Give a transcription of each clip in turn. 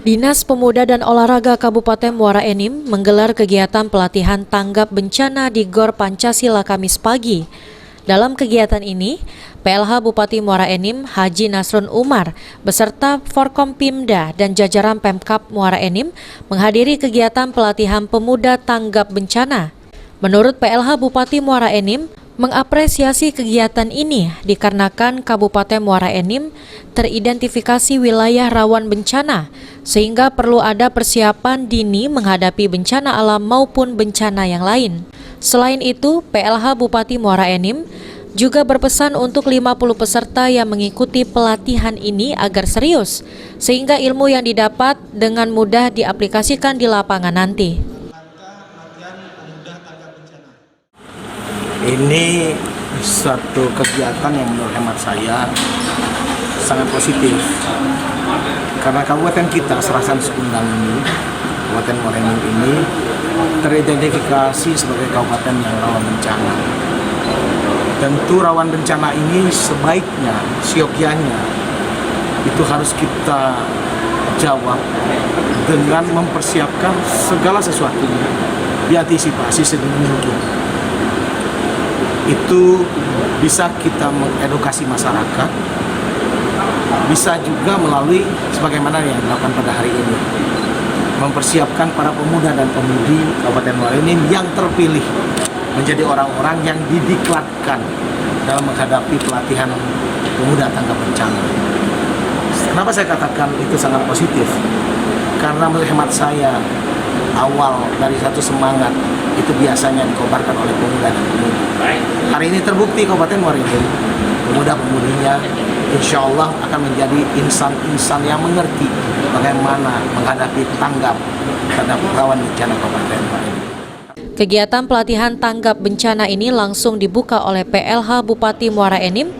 Dinas Pemuda dan Olahraga Kabupaten Muara Enim menggelar kegiatan pelatihan tanggap bencana di Gor Pancasila Kamis pagi. Dalam kegiatan ini, PLH Bupati Muara Enim Haji Nasrun Umar beserta Forkompimda dan jajaran Pemkab Muara Enim menghadiri kegiatan pelatihan pemuda tanggap bencana. Menurut PLH Bupati Muara Enim, mengapresiasi kegiatan ini dikarenakan Kabupaten Muara Enim teridentifikasi wilayah rawan bencana, sehingga perlu ada persiapan dini menghadapi bencana alam maupun bencana yang lain. Selain itu, PLH Bupati Muara Enim juga berpesan untuk 50 peserta yang mengikuti pelatihan ini agar serius, sehingga ilmu yang didapat dengan mudah diaplikasikan di lapangan nanti. Ini satu kegiatan yang menurut hemat saya sangat positif, karena kabupaten kita Serasan Sekundang ini, Kabupaten Muara Enim ini teridentifikasi sebagai kabupaten yang rawan bencana. Tentu rawan bencana ini sebaiknya, siokianya itu harus kita jawab dengan mempersiapkan segala sesuatunya, diantisipasi sedini mungkin. Itu bisa kita mengedukasi masyarakat, bisa juga melalui sebagaimana yang dilakukan pada hari ini, mempersiapkan para pemuda dan pemudi Kabupaten Muara Enim yang terpilih menjadi orang-orang yang didiklatkan dalam menghadapi pelatihan pemuda tanggap bencana. Kenapa saya katakan itu sangat positif? Karena menurut hemat saya, awal dari satu semangat itu biasanya dikobarkan oleh pemuda dan pemudi. Hari ini terbukti Kabupaten Muara Enim, pemuda-pemudinya insya Allah akan menjadi insan-insan yang mengerti bagaimana menghadapi tanggap terhadap rawan bencana Kabupaten Muara Enim. Kegiatan pelatihan tanggap bencana ini langsung dibuka oleh PLH Bupati Muara Enim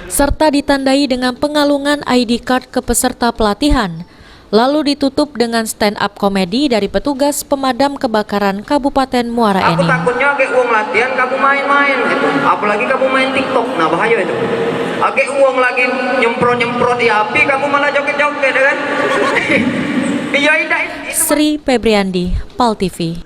serta ditandai dengan pengalungan ID card ke peserta pelatihan, lalu ditutup dengan stand up komedi dari petugas pemadam kebakaran Kabupaten Muara Enim. Aku takutnya agak uang latihan kamu main-main gitu, apalagi kamu main TikTok, nah bahaya itu. Agak uang lagi nyemprot-nyemprot di api, kamu malah joget-joget kan? Iya, Sri Febriandi, PAL TV.